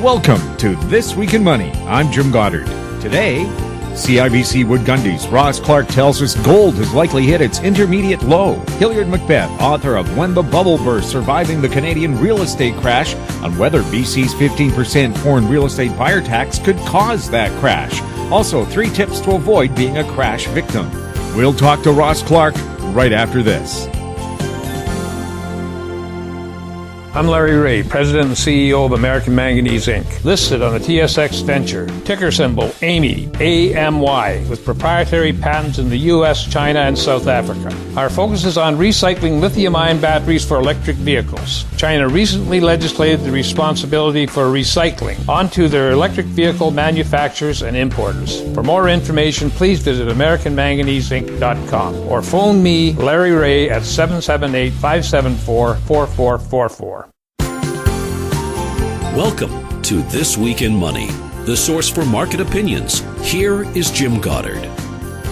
Welcome to This Week in Money. I'm Jim Goddard. Today, CIBC Wood Gundy's Ross Clark tells us gold has likely hit its intermediate low. Hilliard MacBeth, author of When the Bubble Burst, Surviving the Canadian Real Estate Crash, on whether BC's 15% foreign real estate buyer tax could cause that crash. Also, 3 tips to avoid being a crash victim. We'll talk to Ross Clark right after this. I'm Larry Ray, President and CEO of American Manganese, Inc., listed on the TSX Venture, ticker symbol AMY, A-M-Y, with proprietary patents in the U.S., China, and South Africa. Our focus is on recycling lithium-ion batteries for electric vehicles. China recently legislated the responsibility for recycling onto their electric vehicle manufacturers and importers. For more information, please visit AmericanManganeseInc.com or phone me, Larry Ray, at 778-574-4444. Welcome to This Week in Money, the source for market opinions. Here is Jim Goddard.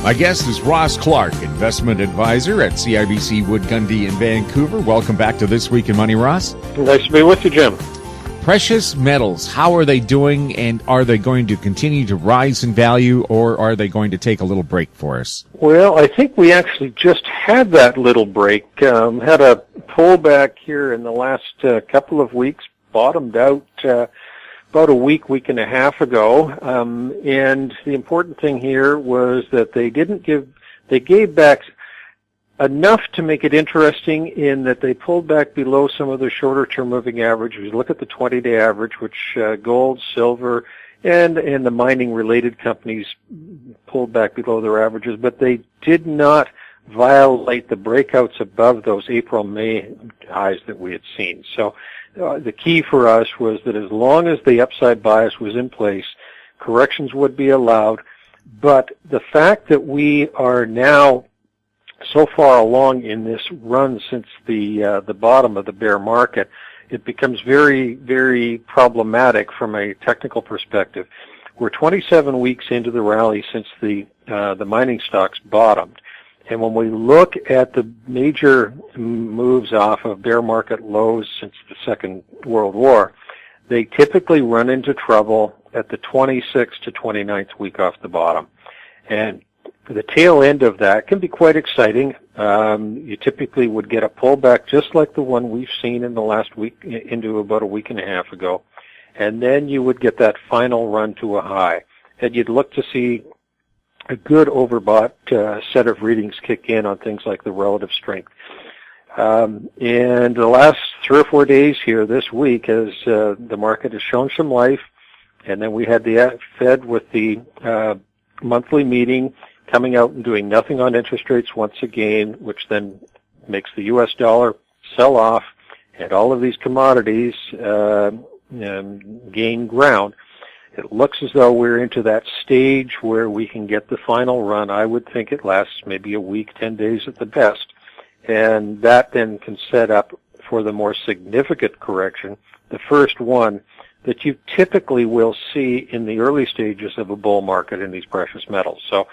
My guest is Ross Clark, investment advisor at CIBC Wood Gundy in Vancouver. Welcome back to This Week in Money, Ross. Nice to be with you, Jim. Precious metals, how are they doing, and are they going to continue to rise in value, or are they going to take a little break for us? Well, I think we actually just had that little break, had a pullback here in the last couple of weeks, bottomed out about a week and a half ago, and the important thing here was that they gave back enough to make it interesting in that they pulled back below some of the shorter-term moving averages. You look at the 20-day average, which gold, silver, and the mining-related companies pulled back below their averages, but they did not violate the breakouts above those April-May highs that we had seen. So the key for us was that as long as the upside bias was in place, corrections would be allowed. But the fact that we are now so far along in this run since the bottom of the bear market, it becomes very, very problematic from a technical perspective. We're 27 weeks into the rally since the mining stocks bottomed. And when we look at the major moves off of bear market lows since the Second World War, they typically run into trouble at the 26th to 29th week off the bottom. And the tail end of that can be quite exciting. You typically would get a pullback just like the one we've seen in the last week into about a week and a half ago. And then you would get that final run to a high. And you'd look to see a good overbought set of readings kick in on things like the relative strength. And the last 3 or 4 days here this week, as the market has shown some life, and then we had the Fed with the monthly meeting coming out and doing nothing on interest rates once again, which then makes the U.S. dollar sell off, and all of these commodities gain ground. It looks as though we're into that stage where we can get the final run. I would think it lasts maybe a week, 10 days at the best. And that then can set up for the more significant correction, the first one that you typically will see in the early stages of a bull market in these precious metals. So,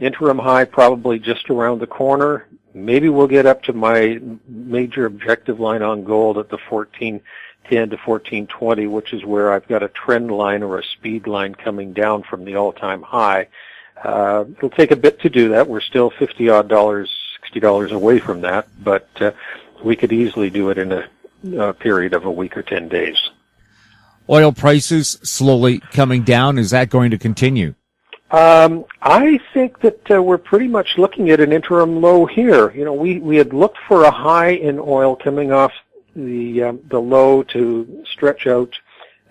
interim high probably just around the corner. Maybe we'll get up to my major objective line on gold at the 1410 to 1420, which is where I've got a trend line or a speed line coming down from the all-time high. It'll take a bit to do that. We're still $50-odd, $60 away from that, but we could easily do it in a period of a week or 10 days. Oil prices slowly coming down. Is that going to continue? I think that we're pretty much looking at an interim low here. You know, we had looked for a high in oil coming off the low to stretch out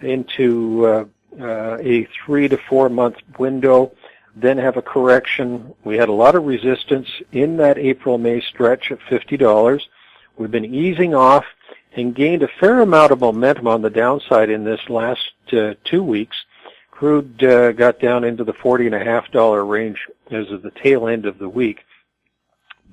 into a 3 to 4 month window, then have a correction. We had a lot of resistance in that April-May stretch at $50. We've been easing off and gained a fair amount of momentum on the downside in this last 2 weeks. Crude got down into the $40.50 range as of the tail end of the week,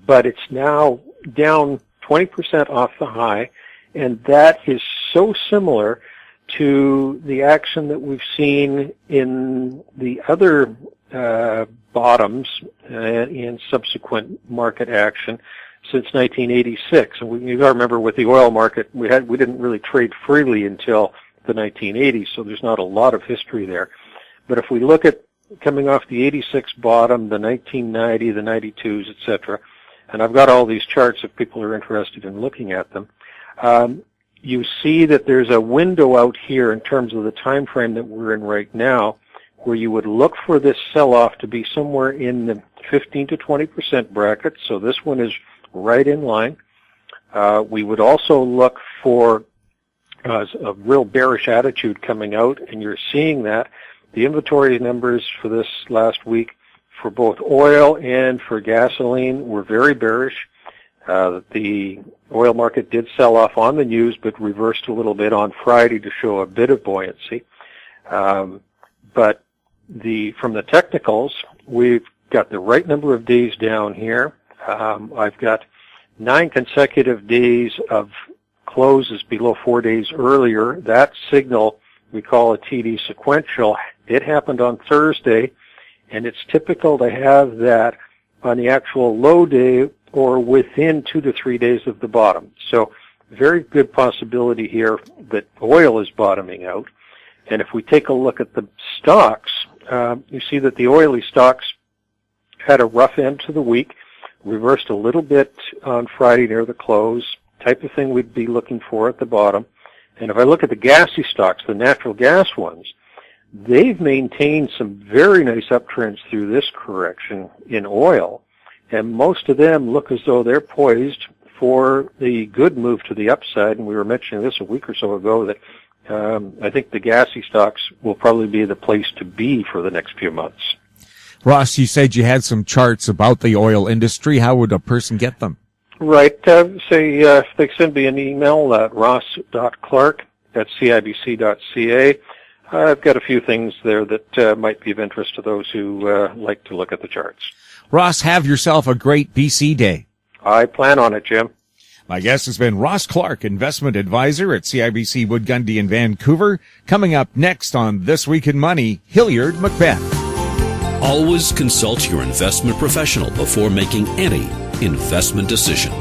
but it's now down 20% off the high, and that is so similar to the action that we've seen in the other bottoms in subsequent market action since 1986. And you got to remember, with the oil market, we didn't really trade freely until the 1980s, so there's not a lot of history there. But if we look at coming off the 86 bottom, the 1990, the 92s, etc., and I've got all these charts if people are interested in looking at them, you see that there's a window out here in terms of the time frame that we're in right now, where you would look for this sell-off to be somewhere in the 15 to 20% bracket. So this one is right in line. We would also look for a real bearish attitude coming out, and you're seeing that. The inventory numbers for this last week for both oil and for gasoline were very bearish. The oil market did sell off on the news, but reversed a little bit on Friday to show a bit of buoyancy. But from the technicals, we've got the right number of days down here. I've got 9 consecutive days of closes below 4 days earlier. That signal we call a TD sequential. It happened on Thursday, and it's typical to have that on the actual low day or within 2 to 3 days of the bottom. So very good possibility here that oil is bottoming out. And if we take a look at the stocks, you see that the oily stocks had a rough end to the week, reversed a little bit on Friday near the close, type of thing we'd be looking for at the bottom. And if I look at the gassy stocks, the natural gas ones, they've maintained some very nice uptrends through this correction in oil, and most of them look as though they're poised for the good move to the upside. And we were mentioning this a week or so ago that I think the gassy stocks will probably be the place to be for the next few months. Ross, you said you had some charts about the oil industry. How would a person get them? Right. If they send me an email at ross.clark@cibc.ca, I've got a few things there that might be of interest to those who like to look at the charts. Ross, have yourself a great BC day. I plan on it, Jim. My guest has been Ross Clark, investment advisor at CIBC Wood Gundy in Vancouver. Coming up next on This Week in Money, Hilliard MacBeth. Always consult your investment professional before making any investment decision.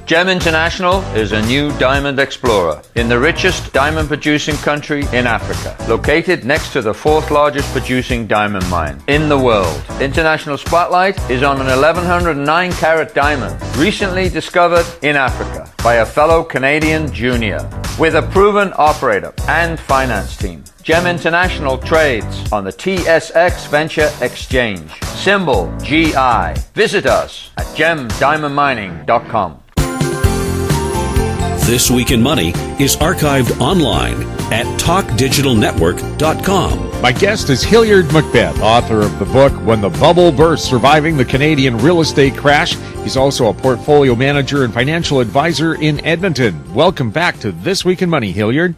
GEM International is a new diamond explorer in the richest diamond producing country in Africa, located next to the 4th largest producing diamond mine in the world. International Spotlight is on an 1109 carat diamond recently discovered in Africa by a fellow Canadian junior with a proven operator and finance team. GEM International trades on the TSX Venture Exchange, symbol GI. Visit us at gemdiamondmining.com. This Week in Money is archived online at talkdigitalnetwork.com. My guest is Hilliard MacBeth, author of the book When the Bubble Burst, Surviving the Canadian Real Estate Crash. He's also a portfolio manager and financial advisor in Edmonton. Welcome back to This Week in Money, Hilliard.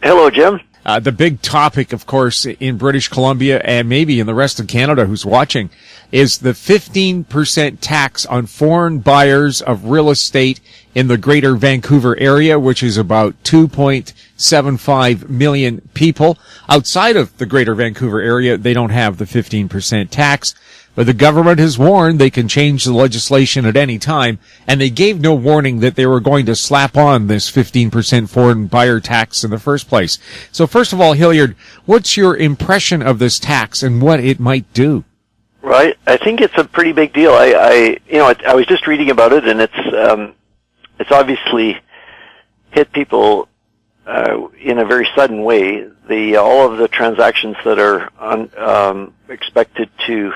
Hello, Jim. The big topic, of course, in British Columbia and maybe in the rest of Canada who's watching is the 15% tax on foreign buyers of real estate in the greater Vancouver area, which is about 2.75 million people. Outside of the greater Vancouver area, they don't have the 15% tax. But the government has warned they can change the legislation at any time, and they gave no warning that they were going to slap on this 15% foreign buyer tax in the first place. So first of all, Hilliard, what's your impression of this tax and what it might do? Right. I think it's a pretty big deal. I was just reading about it, and it's obviously hit people in a very sudden way. All of the transactions that are expected to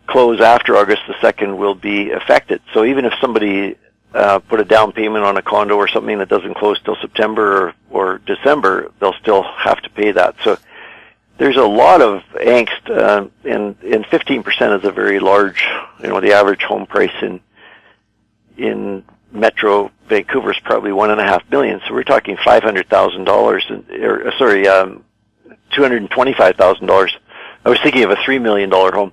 close after August the 2nd will be affected. So even if somebody put a down payment on a condo or something that doesn't close till September or December, they'll still have to pay that. So there's a lot of angst, and 15% is a very large, the average home price in Metro Vancouver is probably $1.5 million. So we're talking $500,000, $225,000. I was thinking of a $3 million home.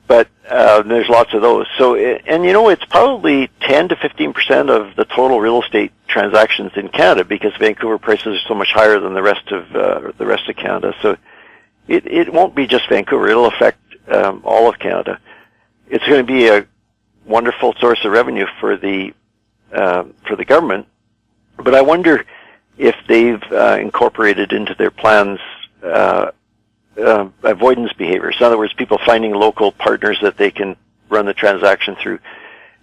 But there's lots of those. So, it's probably 10 to 15% of the total real estate transactions in Canada, because Vancouver prices are so much higher than the rest of Canada. So, it won't be just Vancouver. It'll affect all of Canada. It's going to be wonderful source of revenue for the government. But I wonder if they've incorporated into their plans avoidance behaviors. In other words, people finding local partners that they can run the transaction through.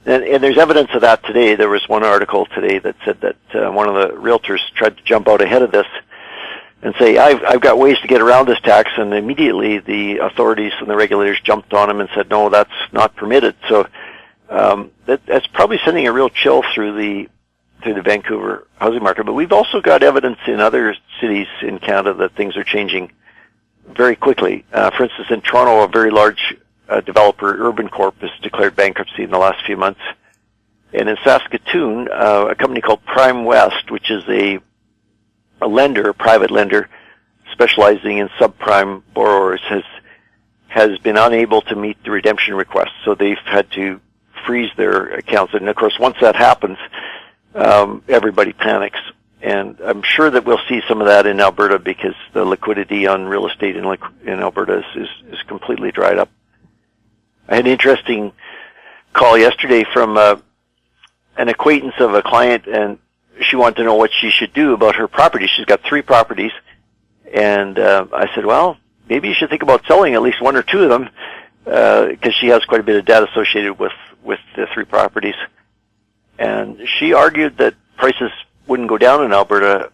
And there's evidence of that today. There was one article today that said that one of the realtors tried to jump out ahead of this and say, I've got ways to get around this tax, and immediately the authorities and the regulators jumped on him and said, no, that's not permitted. So that's probably sending a real chill through the Vancouver housing market. But we've also got evidence in other cities in Canada that things are changing very quickly. For instance, in Toronto, a very large developer, Urban Corp, has declared bankruptcy in the last few months. And in Saskatoon, a company called Prime West, which is a lender, a private lender, specializing in subprime borrowers, has been unable to meet the redemption requests. So they've had to freeze their accounts. And of course, once that happens, everybody panics. And I'm sure that we'll see some of that in Alberta because the liquidity on real estate in Alberta is completely dried up. I had an interesting call yesterday from an acquaintance of a client, and she wanted to know what she should do about her property. She's got 3 properties, and I said, well, maybe you should think about selling at least 1 or 2 of them because she has quite a bit of debt associated with the 3 properties. And she argued that prices wouldn't go down in Alberta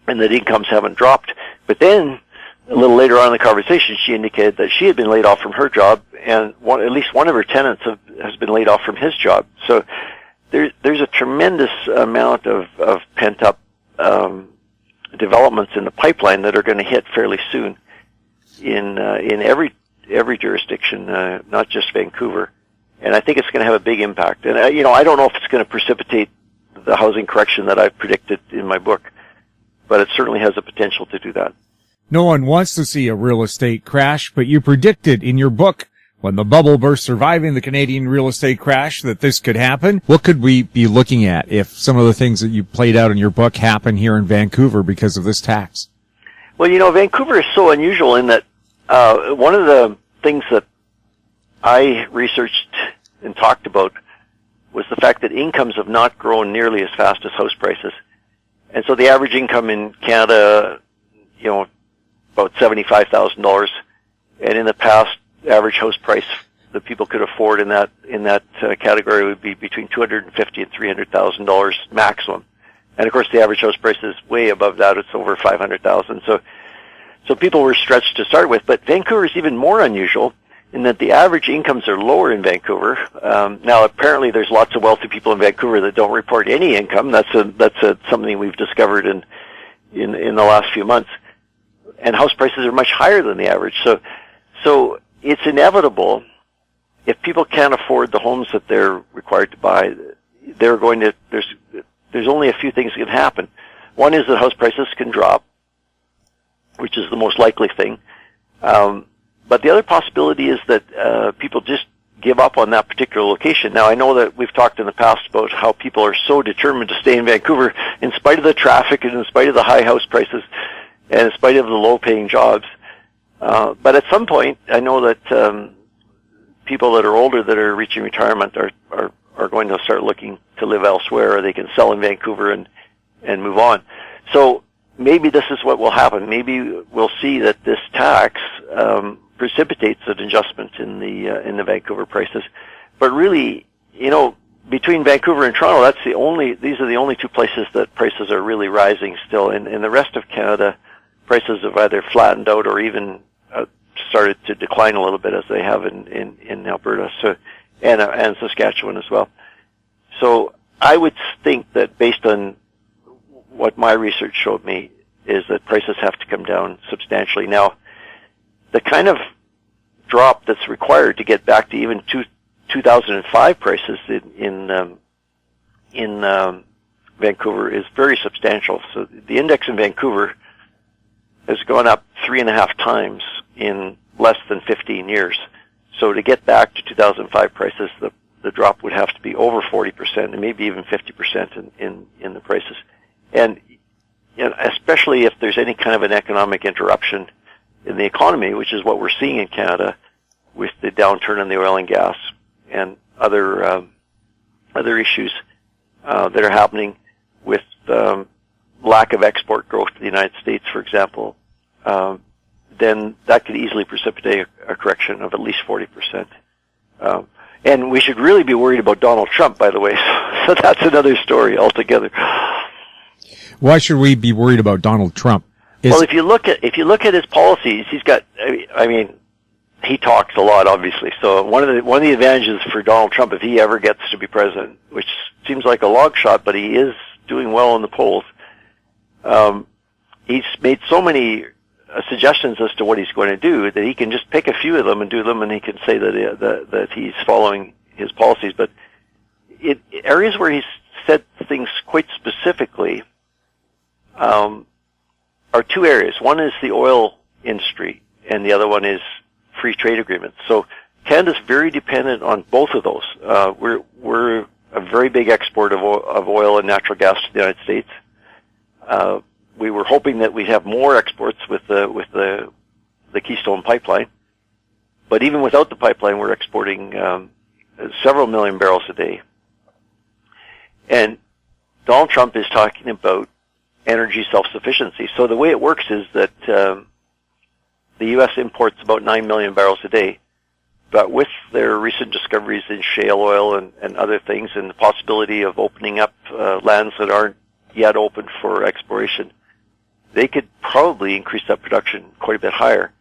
and that incomes haven't dropped. But then, a little later on in the conversation, she indicated that she had been laid off from her job, and at least one of her tenants has been laid off from his job. So there's a tremendous amount of pent-up developments in the pipeline that are going to hit fairly soon in every jurisdiction, not just Vancouver. And I think it's going to have a big impact. And I don't know if it's going to precipitate the housing correction that I've predicted in my book, but it certainly has the potential to do that. No one wants to see a real estate crash, but you predicted in your book, when the bubble burst surviving the Canadian real estate crash, that this could happen. What could we be looking at if some of the things that you played out in your book happen here in Vancouver because of this tax? Well, Vancouver is so unusual in that one of the things that I researched and talked about was the fact that incomes have not grown nearly as fast as house prices. And so the average income in Canada, about $75,000, and in the past, the average house price that people could afford in that category would be between $250,000 and $300,000 maximum. And of course, the average house price is way above that; it's over $500,000. So people were stretched to start with. But Vancouver is even more unusual in that the average incomes are lower in Vancouver. Now, apparently, there's lots of wealthy people in Vancouver that don't report any income. That's something we've discovered in the last few months. And house prices are much higher than the average. So it's inevitable if people can't afford the homes that they're required to buy, there's only a few things that can happen. One is that house prices can drop, which is the most likely thing. But the other possibility is that people just give up on that particular location. Now, I know that we've talked in the past about how people are so determined to stay in Vancouver in spite of the traffic and in spite of the high house prices and in spite of the low-paying jobs. But at some point, I know that people that are older that are reaching retirement are going to start looking to live elsewhere, or they can sell in Vancouver and move on. So maybe this is what will happen. Maybe we'll see that this tax precipitates an adjustment in the Vancouver prices. But really, between Vancouver and Toronto, these are the only 2 places that prices are really rising still. In the rest of Canada, prices have either flattened out or even started to decline a little bit, as they have in Alberta, and Saskatchewan as well. So I would think that based on what my research showed me is that prices have to come down substantially. Now, the kind of drop that's required to get back to even 2005 prices in Vancouver is very substantial. So the index in Vancouver has gone up 3.5 times in less than 15 years. So to get back to 2005 prices, the drop would have to be over 40% and maybe even 50% in the prices. And especially if there's any kind of an economic interruption in the economy, which is what we're seeing in Canada with the downturn in the oil and gas and other issues that are happening with lack of export growth to the United States, for example, then that could easily precipitate a correction of at least 40%. And we should really be worried about Donald Trump, by the way. So that's another story altogether. Why should we be worried about Donald Trump? Well, if you look at his policies, he's got. I mean, he talks a lot, obviously. So one of the advantages for Donald Trump, if he ever gets to be president, which seems like a long shot, but he is doing well in the polls. He's made so many suggestions as to what he's going to do that he can just pick a few of them and do them, and he can say that he's following his policies. But areas where he's said things quite specifically are two areas. One is the oil industry, and the other one is free trade agreements. So Canada's very dependent on both of those. We're a very big exporter of oil and natural gas to the United States. We were hoping that we'd have more exports with the Keystone pipeline, but even without the pipeline, we're exporting several million barrels a day. And Donald Trump is talking about energy self-sufficiency. So the way it works is that the U.S. imports about 9 million barrels a day, but with their recent discoveries in shale oil and other things, and the possibility of opening up lands that aren't yet open for exploration, they could probably increase that production quite a bit higher,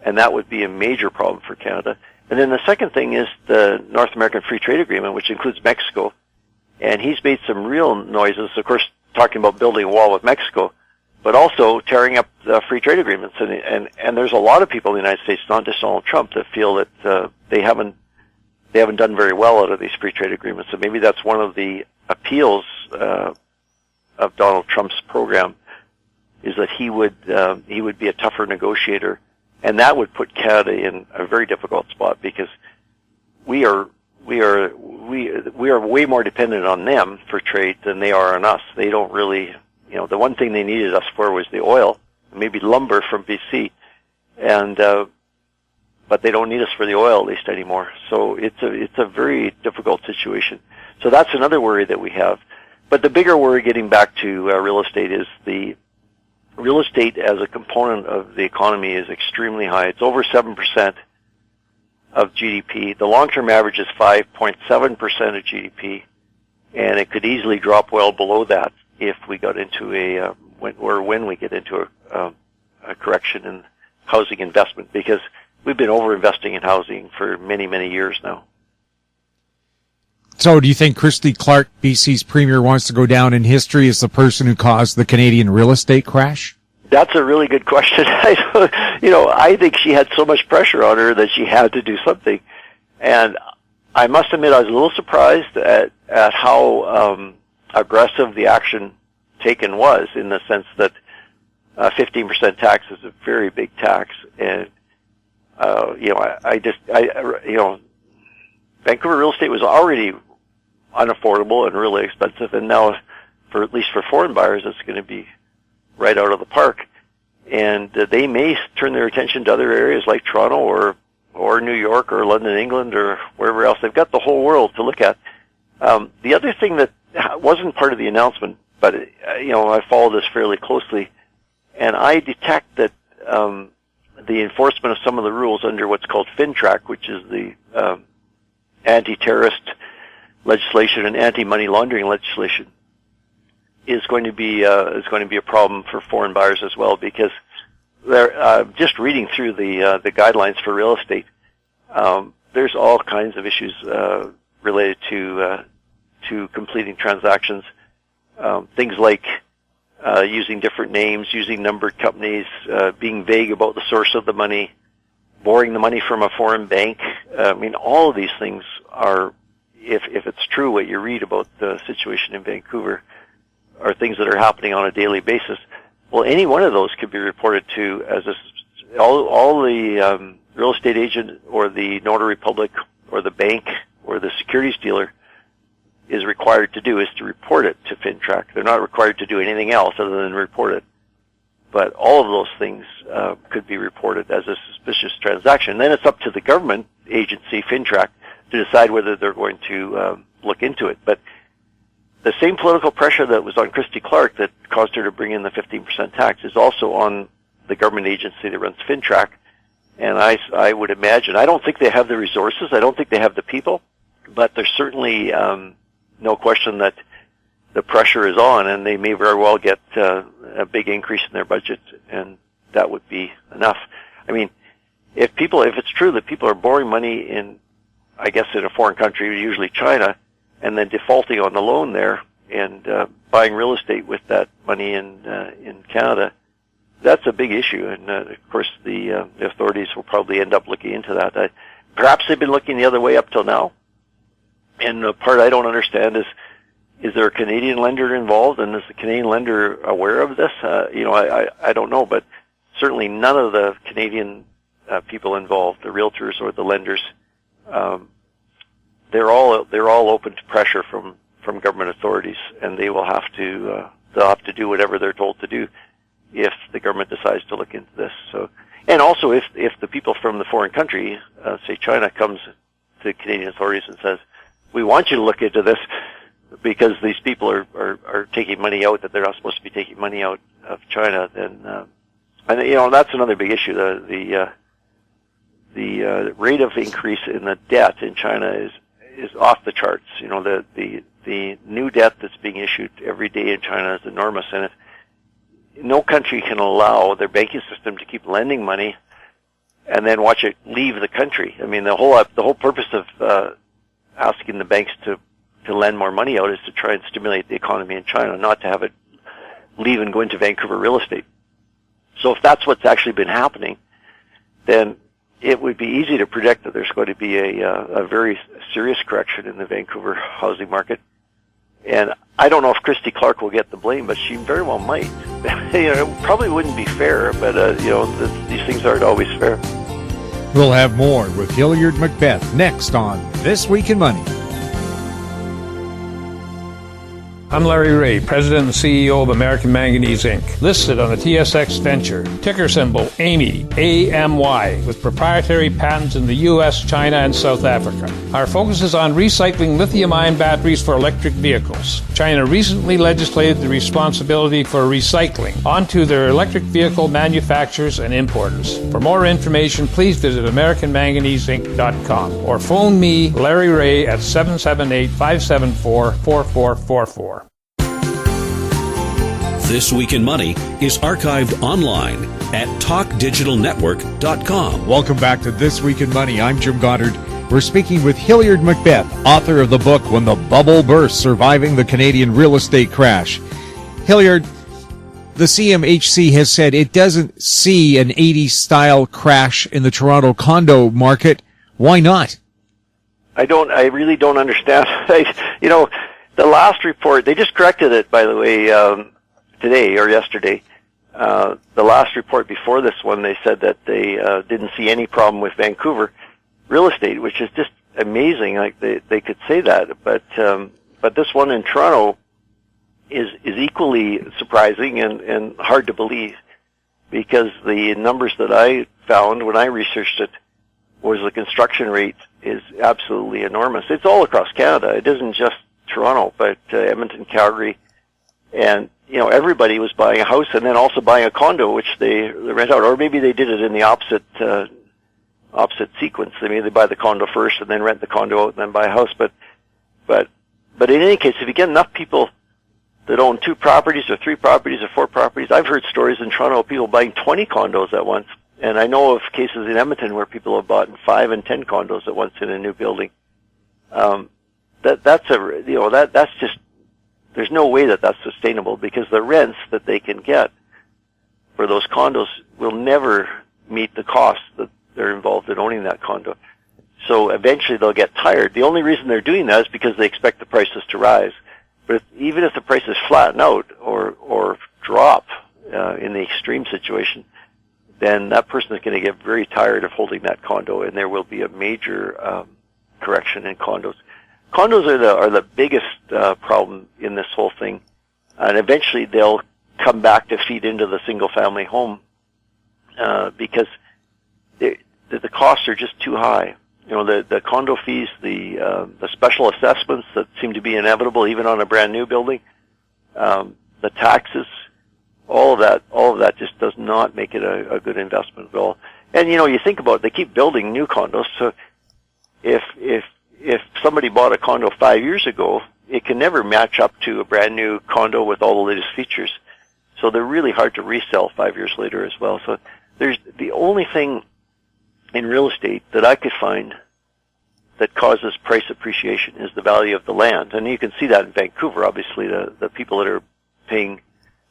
and that would be a major problem for Canada. And then the second thing is the North American Free Trade Agreement, which includes Mexico, and he's made some real noises, of course, talking about building a wall with Mexico, but also tearing up the free trade agreements. And there's a lot of people in the United States, not just Donald Trump, that feel that they haven't done very well out of these free trade agreements. So maybe that's one of the appeals of Donald Trump's program, is that he would be a tougher negotiator, and that would put Canada in a very difficult spot, because we are way more dependent on them for trade than they are on us. They don't really, the one thing they needed us for was the oil, maybe lumber from BC, but they don't need us for the oil, at least anymore. So it's a very difficult situation. So that's another worry that we have. But the bigger worry, getting back to real estate, is the real estate as a component of the economy is extremely high. It's over 7% of GDP. The long-term average is 5.7% of GDP, and it could easily drop well below that if we got into when we get into a correction in housing investment, because we've been over-investing in housing for many, many years now. So do you think Christy Clark, BC's premier, wants to go down in history as the person who caused the Canadian real estate crash? That's a really good question. I think she had so much pressure on her that she had to do something. And I must admit, I was a little surprised at how aggressive the action taken was, in the sense that 15% tax is a very big tax. And, Vancouver real estate was already unaffordable and really expensive, and now, at least for foreign buyers, it's going to be right out of the park. And they may turn their attention to other areas like Toronto or New York or London, England, or wherever else. They've got the whole world to look at. The other thing that wasn't part of the announcement, but I follow this fairly closely, and I detect that the enforcement of some of the rules under what's called FINTRAC, which is the anti-terrorist legislation and anti-money laundering legislation, is going to be a problem for foreign buyers as well, because they're just reading through the guidelines for real estate. There's all kinds of issues related to completing transactions. Things like using different names, using numbered companies, being vague about the source of the money, borrowing the money from a foreign bank. All of these things are, if it's true what you read about the situation in Vancouver, are things that are happening on a daily basis. Well, any one of those could be reported to as all the real estate agent or the notary public or the bank or the securities dealer is required to do is to report it to FINTRAC. They're not required to do anything else other than report it. But all of those things could be reported as a suspicious transaction. Then it's up to the government agency, FINTRAC, decide whether they're going to look into it. But the same political pressure that was on Christy Clark that caused her to bring in the 15% tax is also on the government agency that runs FinTrack. And I would imagine, I don't think they have the resources, I don't think they have the people, but there's certainly no question that the pressure is on, and they may very well get a big increase in their budget, and that would be enough. I mean, if it's true that people are borrowing money in, I guess, in a foreign country, usually China, and then defaulting on the loan there and buying real estate with that money in Canada, that's a big issue. And of course, the authorities will probably end up looking into that. Perhaps they've been looking the other way up till now. And the part I don't understand is there a Canadian lender involved, and is the Canadian lender aware of this? I don't know, but certainly none of the Canadian people involved, the realtors or the lenders, they're all open to pressure from government authorities, and they will have to they'll have to do whatever they're told to do if the government decides to look into this. So, and also if the people from the foreign country, say China, comes to Canadian authorities and says, "We want you to look into this because these people are taking money out that they're not supposed to be taking money out of China," then and that's another big issue. The rate of increase in the debt in China is off the charts. The new debt that's being issued every day in China is enormous, and no country can allow their banking system to keep lending money and then watch it leave the country. I mean, the whole purpose of asking the banks to lend more money out is to try and stimulate the economy in China, not to have it leave and go into Vancouver real estate. So if that's what's actually been happening, then it would be easy to predict that there's going to be a very serious correction in the Vancouver housing market. And I don't know if Christy Clark will get the blame, but she very well might. It probably wouldn't be fair, but these things aren't always fair. We'll have more with Hilliard MacBeth next on This Week in Money. I'm Larry Ray, President and CEO of American Manganese, Inc., listed on the TSX Venture, ticker symbol AMY, A-M-Y, with proprietary patents in the U.S., China, and South Africa. Our focus is on recycling lithium-ion batteries for electric vehicles. China recently legislated the responsibility for recycling onto their electric vehicle manufacturers and importers. For more information, please visit AmericanManganeseInc.com or phone me, Larry Ray, at 778-574-4444. This Week in Money is archived online at talkdigitalnetwork.com. Welcome back to This Week in Money. I'm Jim Goddard. We're speaking with Hilliard MacBeth, author of the book When the Bubble Burst, Surviving the Canadian Real Estate Crash. Hilliard, the CMHC has said it doesn't see an 80s-style crash in the Toronto condo market. Why not? I really don't understand. The last report, they just corrected it, by the way, today or yesterday. The last report before this one, they said that they didn't see any problem with Vancouver real estate, which is just amazing. Like they could say that, but this one in Toronto is equally surprising and hard to believe, because the numbers that I found when I researched it was the construction rate is absolutely enormous. It's all across Canada. It isn't just Toronto, but Edmonton, Calgary, and everybody was buying a house and then also buying a condo, which they rent out, or maybe they did it in the opposite sequence. They buy the condo first and then rent the condo out and then buy a house. But in any case, if you get enough people that own 2 properties or 3 properties or 4 properties, I've heard stories in Toronto of people buying 20 condos at once, and I know of cases in Edmonton where people have bought 5 and 10 condos at once in a new building. That's just, there's no way that that's sustainable, because the rents that they can get for those condos will never meet the costs that they're involved in owning that condo. So eventually they'll get tired. The only reason they're doing that is because they expect the prices to rise. But even if the prices flatten out or drop in the extreme situation, then that person is going to get very tired of holding that condo, and there will be a major correction in condos. Condos are the biggest problem in this whole thing, and eventually they'll come back to feed into the single-family home because the costs are just too high. the condo fees, the special assessments that seem to be inevitable even on a brand new building, the taxes, all of that just does not make it a good investment at all. And you think about it, they keep building new condos, so if somebody bought a condo 5 years ago, it can never match up to a brand new condo with all the latest features. So they're really hard to resell 5 years later as well. So there's the only thing in real estate that I could find that causes price appreciation is the value of the land. And you can see that in Vancouver. Obviously, the people that are paying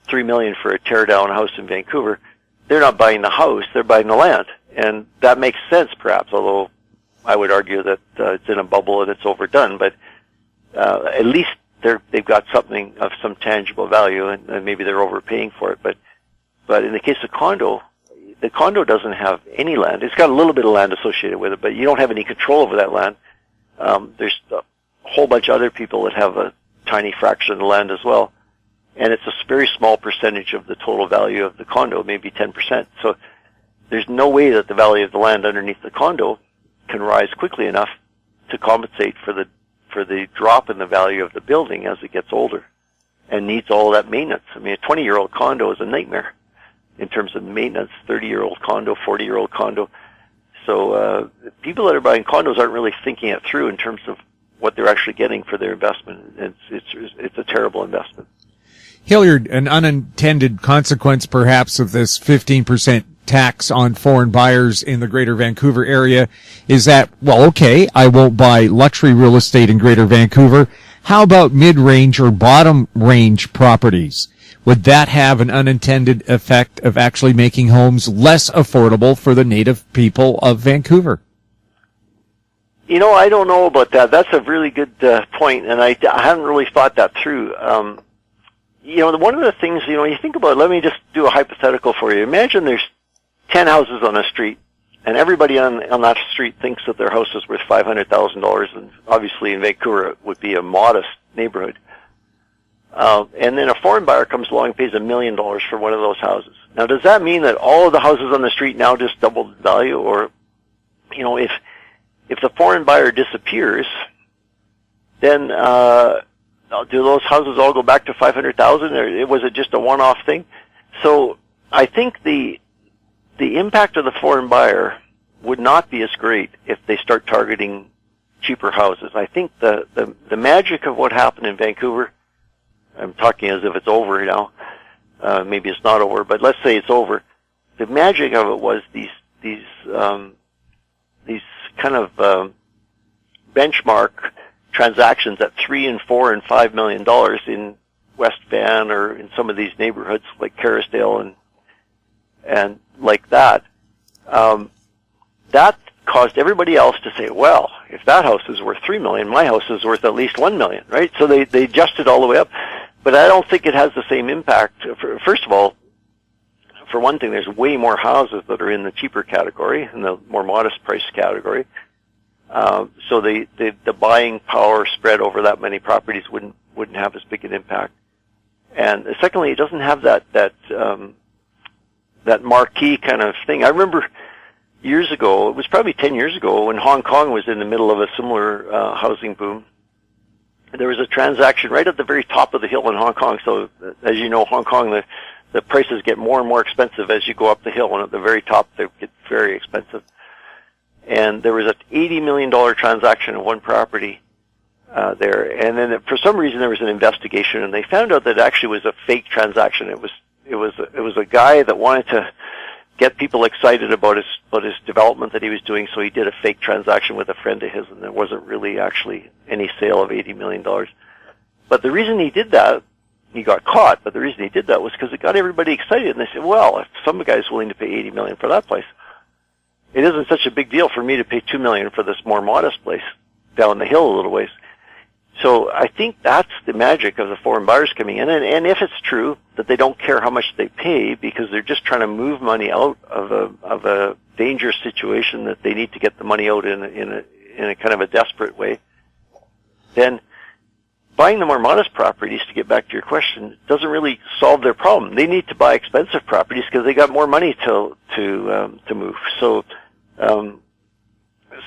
$3 million for a tear-down house in Vancouver, they're not buying the house, they're buying the land. And that makes sense, perhaps, although I would argue that it's in a bubble and it's overdone. But at least they've got something of some tangible value, and maybe they're overpaying for it. But in the case of condo, the condo doesn't have any land. It's got a little bit of land associated with it, but you don't have any control over that land. There's a whole bunch of other people that have a tiny fraction of the land as well. And it's a very small percentage of the total value of the condo, maybe 10%. So there's no way that the value of the land underneath the condo can rise quickly enough to compensate for the drop in the value of the building as it gets older and needs all that maintenance. I mean, a 20-year-old condo is a nightmare in terms of maintenance, 30-year-old condo, 40-year-old condo. So people that are buying condos aren't really thinking it through in terms of what they're actually getting for their investment. It's a terrible investment. Hilliard, an unintended consequence perhaps of this 15% tax on foreign buyers in the Greater Vancouver area is that, well, okay, I won't buy luxury real estate in Greater Vancouver. How about mid-range or bottom-range properties? Would that have an unintended effect of actually making homes less affordable for the native people of Vancouver? I don't know about that. That's a really good point, and I haven't really thought that through. One of the things, you think about, let me just do a hypothetical for you. Imagine there's 10 houses on a street, and everybody on that street thinks that their house is worth $500,000, and obviously in Vancouver it would be a modest neighborhood. And then a foreign buyer comes along and pays $1 million for one of those houses. Now, does that mean that all of the houses on the street now just doubled in value? Or, if the foreign buyer disappears, then do those houses all go back to $500,000, or was it just a one-off thing? So I think the impact of the foreign buyer would not be as great if they start targeting cheaper houses. I think the magic of what happened in Vancouver, I'm talking as if it's over now, maybe it's not over, but let's say it's over. The magic of it was these kind of benchmark transactions at $3 and $4 and $5 million in West Van or in some of these neighborhoods like Kerrisdale and like that. That caused everybody else to say, well, if that house is worth $3 million, my house is worth at least $1 million, right? So they adjusted all the way up. But I don't think it has the same impact. First of all, for one thing, there's way more houses that are in the cheaper category, in the more modest price category. So the buying power spread over that many properties wouldn't have as big an impact. And secondly, it doesn't have that marquee kind of thing. I remember years ago, it was probably 10 years ago, when Hong Kong was in the middle of a similar housing boom. There was a transaction right at the very top of the hill in Hong Kong. So, as you know, Hong Kong, the prices get more and more expensive as you go up the hill, and at the very top, they get very expensive. And there was an $80 million transaction in one property there. And then for some reason, there was an investigation, and they found out that it actually was a fake transaction. It was a guy that wanted to get people excited about his development that he was doing, so he did a fake transaction with a friend of his, and there wasn't really actually any sale of $80 million. But the reason he did that, he got caught, but the reason he did that was because it got everybody excited, and they said, well, if some guy's willing to pay $80 million for that place, it isn't such a big deal for me to pay $2 million for this more modest place down the hill a little ways. So I think that's the magic of the foreign buyers coming in. And if it's true that they don't care how much they pay because they're just trying to move money out of a dangerous situation that they need to get the money out in a kind of a desperate way, then buying the more modest properties, to get back to your question, doesn't really solve their problem. They need to buy expensive properties because they got more money to move. So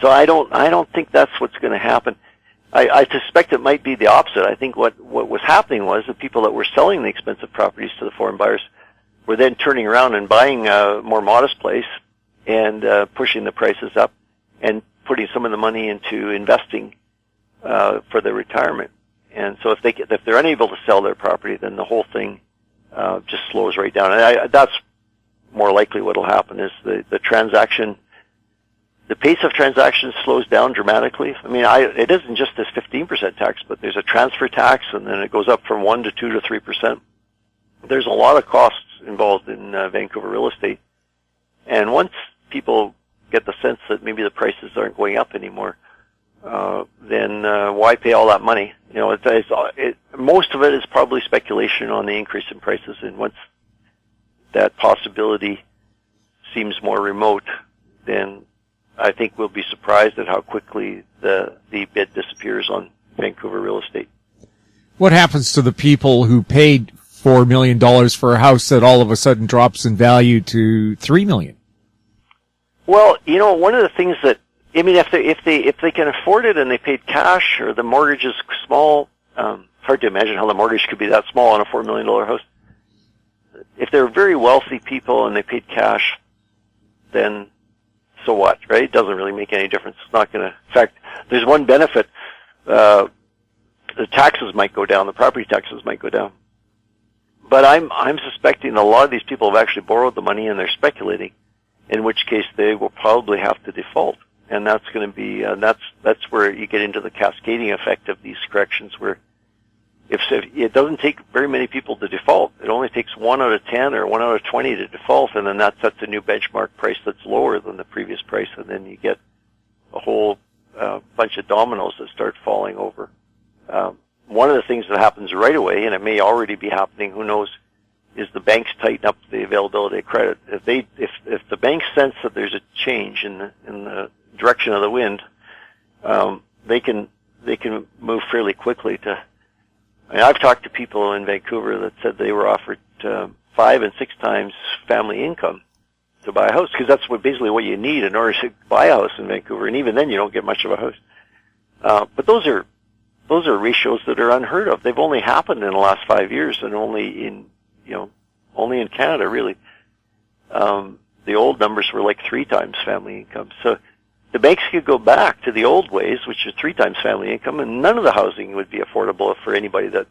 So I don't think that's what's going to happen. I suspect it might be the opposite. I think what was happening was the people that were selling the expensive properties to the foreign buyers were then turning around and buying a more modest place and pushing the prices up and putting some of the money into investing for their retirement. And so if they're unable to sell their property, then the whole thing just slows right down. And that's more likely what will happen is the transaction. The pace of transactions slows down dramatically. I mean, it isn't just this 15% tax, but there's a transfer tax, and then it goes up from 1 to 2 to 3%. There's a lot of costs involved in Vancouver real estate. And once people get the sense that maybe the prices aren't going up anymore, then why pay all that money? You know, most of it is probably speculation on the increase in prices, and once that possibility seems more remote, then I think we'll be surprised at how quickly the bid disappears on Vancouver real estate. What happens to the people who paid $4 million for a house that all of a sudden drops in value to $3 million? Well, you know, one of the things that, I mean, if they can afford it and they paid cash or the mortgage is small, hard to imagine how the mortgage could be that small on a $4 million house. If they're very wealthy people and they paid cash, then so what, right? It doesn't really make any difference. It's not going to. In fact, there's one benefit. The taxes might go down. The property taxes might go down. But I'm suspecting a lot of these people have actually borrowed the money and they're speculating, in which case they will probably have to default. And that's going to be that's where you get into the cascading effect of these corrections, where if it doesn't take very many people to default, it only takes 1 out of 10 or 1 out of 20 to default, and then that sets a new benchmark price that's lower than the previous price, and then you get a whole bunch of dominoes that start falling over. One of the things that happens right away, and it may already be happening, who knows, is the banks tighten up the availability of credit. If the banks sense that there's a change in the direction of the wind, they can move fairly quickly to. I mean, I've talked to people in Vancouver that said they were offered 5 and 6 times family income to buy a house, because that's basically what you need in order to buy a house in Vancouver, and even then you don't get much of a house. But those are ratios that are unheard of. They've only happened in the last 5 years, and only in Canada, really. The old numbers were like 3 times family income. So the banks could go back to the old ways, which is 3 times family income, and none of the housing would be affordable for anybody that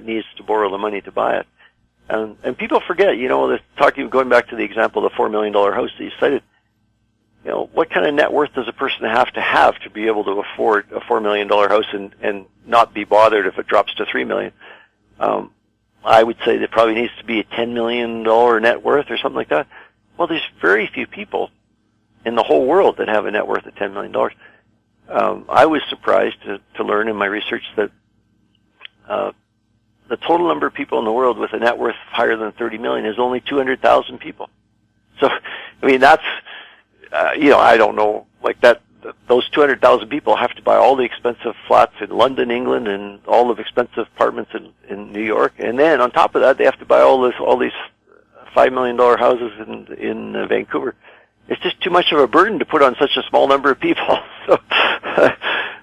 needs to borrow the money to buy it. And people forget, you know, going back to the example of the $4 million house that you cited, you know, what kind of net worth does a person have to be able to afford a $4 million house and not be bothered if it drops to $3 million? I would say there probably needs to be a $10 million net worth or something like that. Well, there's very few people in the whole world that have a net worth of $10 million. I was surprised to learn in my research that the total number of people in the world with a net worth higher than $30 million is only 200,000 people. So, I mean, that's, I don't know, like that, those 200,000 people have to buy all the expensive flats in London, England, and all the expensive apartments in New York. And then on top of that, they have to buy all these $5 million houses in Vancouver. It's just too much of a burden to put on such a small number of people. So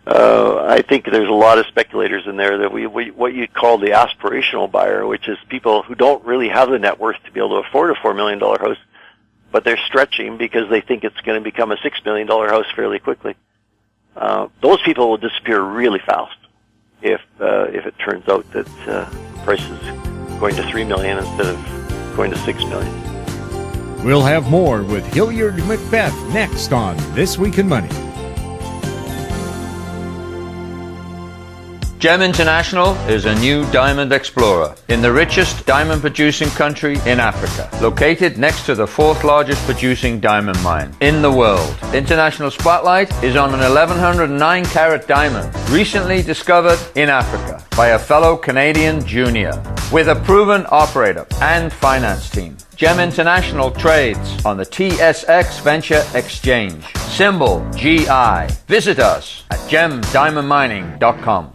I think there's a lot of speculators in there that what you'd call the aspirational buyer, which is people who don't really have the net worth to be able to afford a $4 million house, but they're stretching because they think it's going to become a $6 million house fairly quickly. Those people will disappear really fast if it turns out that price is going to $3 million instead of going to $6 million. We'll have more with Hilliard MacBeth next on This Week in Money. GEM International is a new diamond explorer in the richest diamond producing country in Africa, located next to the 4th largest producing diamond mine in the world. International Spotlight is on an 1109 carat diamond recently discovered in Africa by a fellow Canadian junior with a proven operator and finance team. GEM International trades on the TSX Venture Exchange, symbol GI. Visit us at gemdiamondmining.com.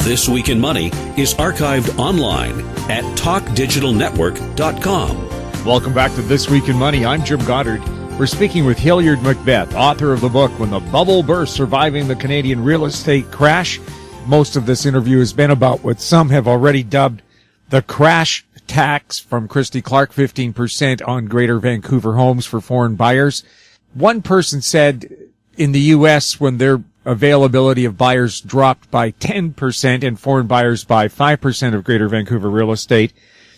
This Week in Money is archived online at talkdigitalnetwork.com. Welcome back to This Week in Money. I'm Jim Goddard. We're speaking with Hilliard MacBeth, author of the book When the Bubble Burst, Surviving the Canadian Real Estate Crash. Most of this interview has been about what some have already dubbed the crash tax from Christy Clark, 15% on Greater Vancouver homes for foreign buyers. One person said in the U.S. when their availability of buyers dropped by 10% and foreign buyers by 5% of Greater Vancouver real estate,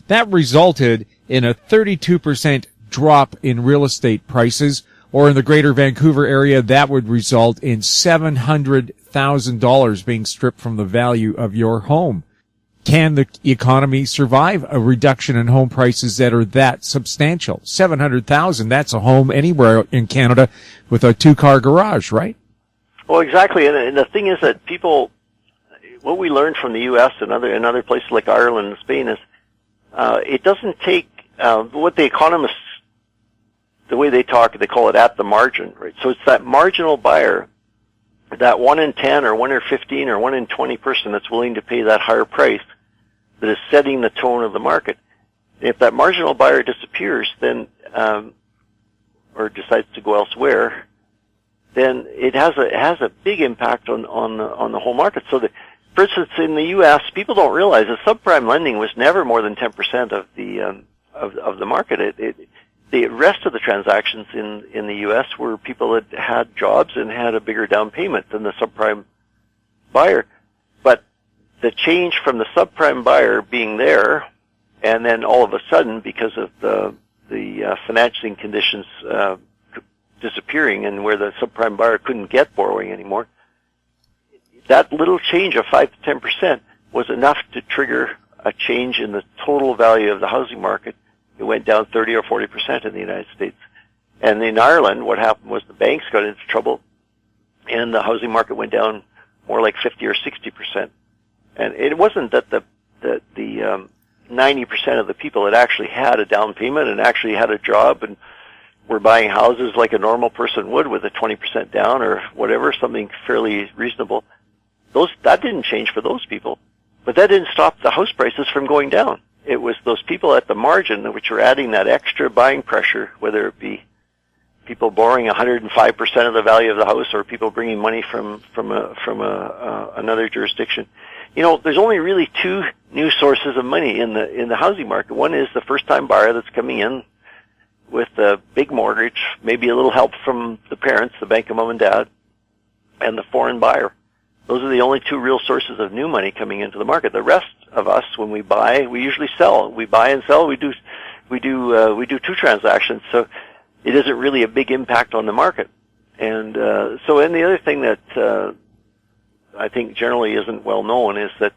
that resulted in a 32% drop in real estate prices, or in the Greater Vancouver area, that would result in $700,000 being stripped from the value of your home. Can the economy survive a reduction in home prices that are that substantial? $700,000, that's a home anywhere in Canada with a two-car garage, right? Well, exactly. And the thing is that people, what we learned from the U.S. and other places like Ireland and Spain is, it doesn't take, what the economists, the way they talk, they call it at the margin, right? So it's that marginal buyer, that 1 in 10 or 1 in 15 or 1 in 20 person that's willing to pay that higher price that is setting the tone of the market. And if that marginal buyer disappears, then, or decides to go elsewhere, then it has a big impact on the whole market. So for instance, in the U.S., people don't realize that subprime lending was never more than 10% of the market. The rest of the transactions in the U.S. were people that had jobs and had a bigger down payment than the subprime buyer. But the change from the subprime buyer being there, and then all of a sudden, because of the financing conditions disappearing and where the subprime buyer couldn't get borrowing anymore, that little change of 5 to 10% was enough to trigger a change in the total value of the housing market. It went down 30 or 40% in the United States. And in Ireland, what happened was the banks got into trouble, and the housing market went down more like 50 or 60%. And it wasn't that the 90% of the people that actually had a down payment and actually had a job and were buying houses like a normal person would with a 20% down or whatever, something fairly reasonable. That didn't change for those people, but that didn't stop the house prices from going down. It was those people at the margin which were adding that extra buying pressure, whether it be people borrowing 105% of the value of the house or people bringing money from another jurisdiction. You know, there's only really two new sources of money in the housing market. One is the first-time buyer that's coming in with a big mortgage, maybe a little help from the parents, the bank of mom and dad, and the foreign buyer. Those are the only two real sources of new money coming into the market. The rest of us, when we buy, we usually sell. We buy and sell. We do two transactions. So it isn't really a big impact on the market. And the other thing that I think generally isn't well known is that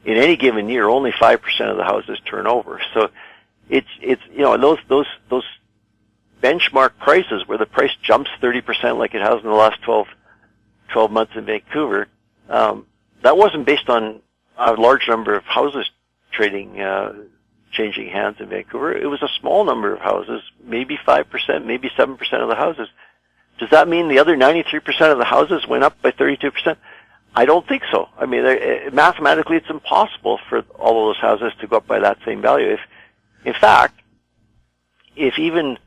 in any given year, only 5% of the houses turn over. So it's those benchmark prices where the price jumps 30% like it has in the last 12 months in Vancouver, that wasn't based on a large number of houses changing hands in Vancouver. It was a small number of houses, maybe 5%, maybe 7% of the houses. Does that mean the other 93% of the houses went up by 32%? I don't think so. I mean, mathematically, it's impossible for all of those houses to go up by that same value. In fact, if even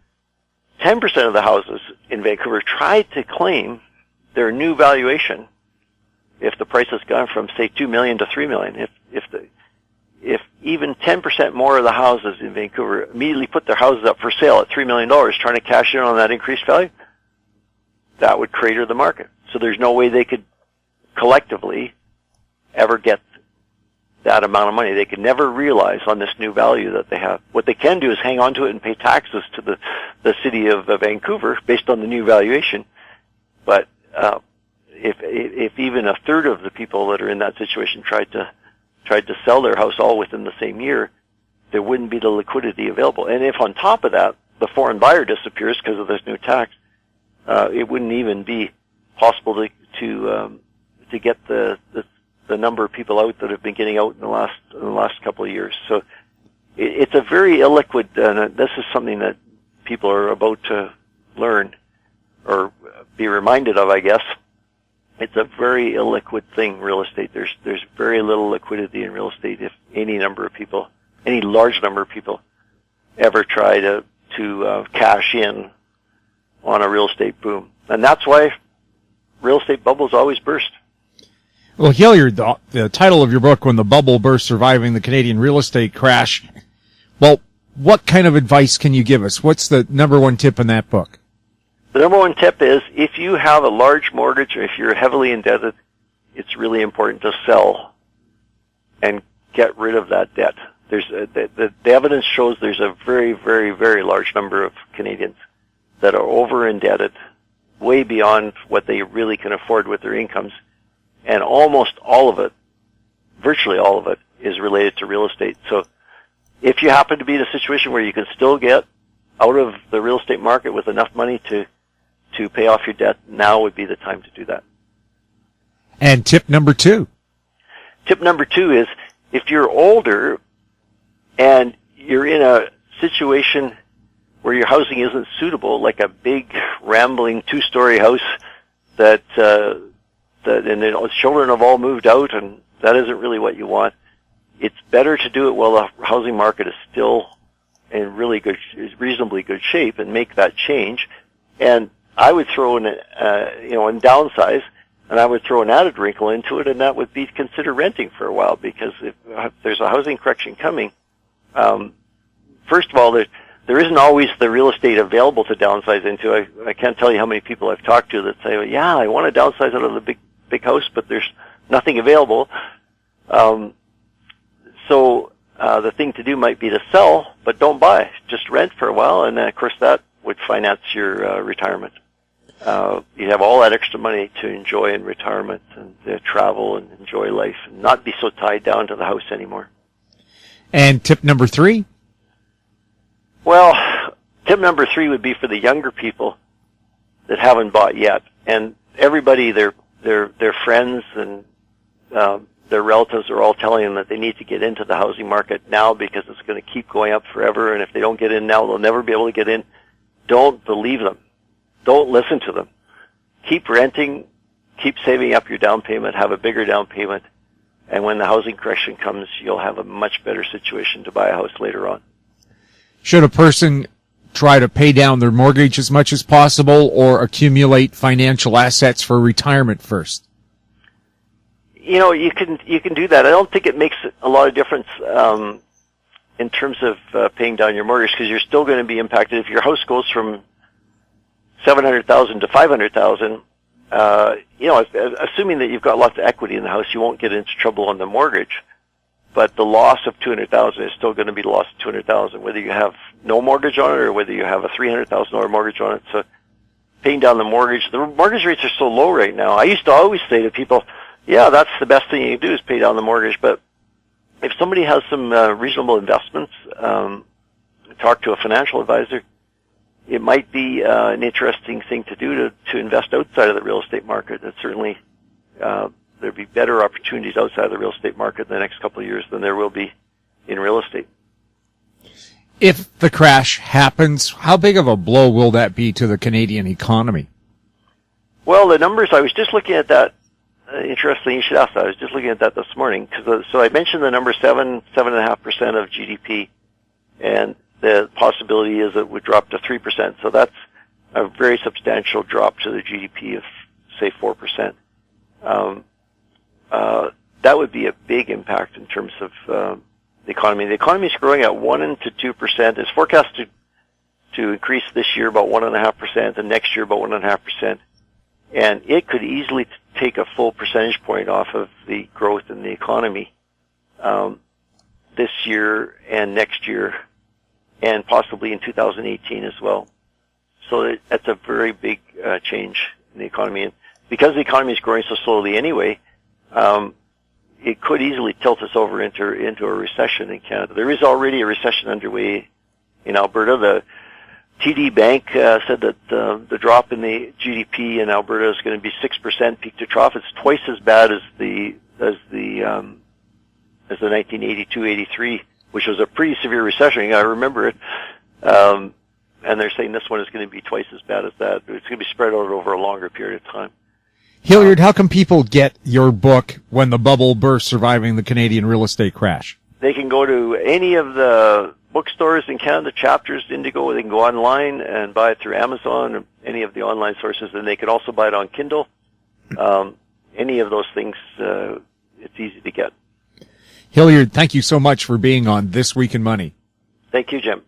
10% of the houses in Vancouver tried to claim their new valuation, if the price has gone from, say, $2 million to $3 million, if even 10% more of the houses in Vancouver immediately put their houses up for sale at $3 million, trying to cash in on that increased value, that would crater the market. So there's no way they could collectively ever get that amount of money. They could never realize on this new value that they have. What they can do is hang on to it and pay taxes to the city of Vancouver based on the new valuation. But if even a third of the people that are in that situation tried to sell their house all within the same year, there wouldn't be the liquidity available. And if on top of that the foreign buyer disappears because of this new tax, it wouldn't even be possible to get the number of people out that have been getting out in the last couple of years. So it's a very illiquid, and this is something that people are about to learn or be reminded of, I guess. It's a very illiquid thing, real estate. There's very little liquidity in real estate if any large number of people ever try to cash in on a real estate boom. And that's why real estate bubbles always burst. Well, Hilliard, the title of your book, When the Bubble Burst, Surviving the Canadian Real Estate Crash, well, what kind of advice can you give us? What's the number one tip in that book? The number one tip is if you have a large mortgage or if you're heavily indebted, it's really important to sell and get rid of that debt. There's the evidence shows there's a very, very, very large number of Canadians that are over indebted, way beyond what they really can afford with their incomes, and almost all of it, virtually all of it, is related to real estate. So if you happen to be in a situation where you can still get out of the real estate market with enough money to pay off your debt, now would be the time to do that. And tip number 2? Tip number 2 is if you're older and you're in a situation where your housing isn't suitable, like a big, rambling 2-story house that and children have all moved out, and that isn't really what you want, it's better to do it while the housing market is still in reasonably good shape, and make that change. And I would throw in, and downsize, and I would throw an added wrinkle into it, and that would be to consider renting for a while, because if there's a housing correction coming, first of all, there isn't always the real estate available to downsize into. I can't tell you how many people I've talked to that say, yeah, I want to downsize out of the big house, but there's nothing available. So the thing to do might be to sell, but don't buy. Just rent for a while, and of course that would finance your retirement. You have all that extra money to enjoy in retirement and travel and enjoy life and not be so tied down to the house anymore. And tip number 3? Well, tip number 3 would be for the younger people that haven't bought yet. And everybody, their friends and their relatives are all telling them that they need to get into the housing market now because it's going to keep going up forever, and if they don't get in now, they'll never be able to get in. Don't believe them. Don't listen to them. Keep renting, keep saving up your down payment, have a bigger down payment, and when the housing correction comes, you'll have a much better situation to buy a house later on. Should a person try to pay down their mortgage as much as possible or accumulate financial assets for retirement first? You know, you can do that. I don't think it makes a lot of difference in terms of paying down your mortgage, because you're still going to be impacted. If your house goes from $700,000 to $500,000, assuming that you've got lots of equity in the house, you won't get into trouble on the mortgage. But the loss of $200,000 is still going to be the loss of $200,000, whether you have no mortgage on it or whether you have a $300,000 mortgage on it. So paying down the mortgage rates are so low right now. I used to always say to people, yeah, that's the best thing you can do is pay down the mortgage. But if somebody has some reasonable investments, talk to a financial advisor. It might be an interesting thing to do to invest outside of the real estate market. That certainly there'd be better opportunities outside of the real estate market in the next couple of years than there will be in real estate. If the crash happens, how big of a blow will that be to the Canadian economy? Well, the numbers, I was just looking at that. Interesting you should ask that. I was just looking at that this morning. So I mentioned the number 7.5% of GDP, and the possibility is it would drop to 3%. So that's a very substantial drop to the GDP of, say, 4%. That would be a big impact in terms of the economy. The economy is growing at 1% to 2%. It's forecast to increase this year about 1.5%, and next year about 1.5%. And it could easily take a full percentage point off of the growth in the economy this year and next year, and possibly in 2018 as well. So that's a very big change in the economy. And because the economy is growing so slowly anyway, it could easily tilt us over into a recession in Canada. There is already a recession underway in Alberta. The TD Bank said that the drop in the GDP in Alberta is going to be 6% peak to trough. It's twice as bad as the 1982-83, which was a pretty severe recession. I remember it. And they're saying this one is going to be twice as bad as that. It's going to be spread out over a longer period of time. Hilliard, how can people get your book, When the Bubble Burst, Surviving the Canadian Real Estate Crash? They can go to any of the bookstores in Canada, Chapters, Indigo. They can go online and buy it through Amazon or any of the online sources, and they can also buy it on Kindle. Any of those things, it's easy to get. Hilliard, thank you so much for being on This Week in Money. Thank you, Jim.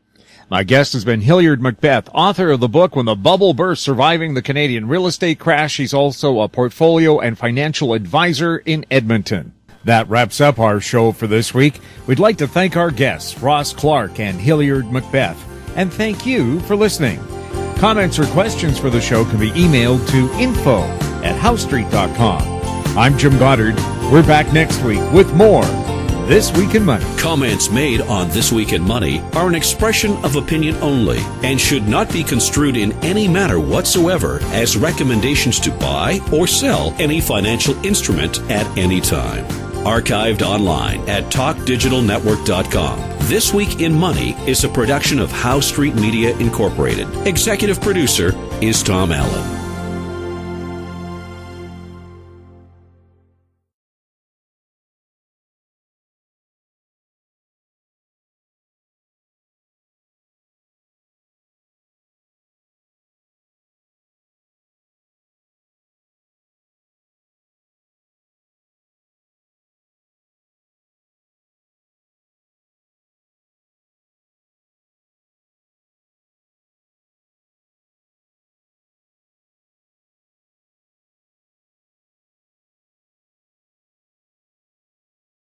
My guest has been Hilliard MacBeth, author of the book When the Bubble Burst, Surviving the Canadian Real Estate Crash. He's also a portfolio and financial advisor in Edmonton. That wraps up our show for this week. We'd like to thank our guests, Ross Clark and Hilliard MacBeth, and thank you for listening. Comments or questions for the show can be emailed to info@housestreet.com. I'm Jim Goddard. We're back next week with more This Week in Money. Comments made on This Week in Money are an expression of opinion only and should not be construed in any manner whatsoever as recommendations to buy or sell any financial instrument at any time. Archived online at talkdigitalnetwork.com. This Week in Money is a production of House Street Media Incorporated. Executive producer is Tom Allen.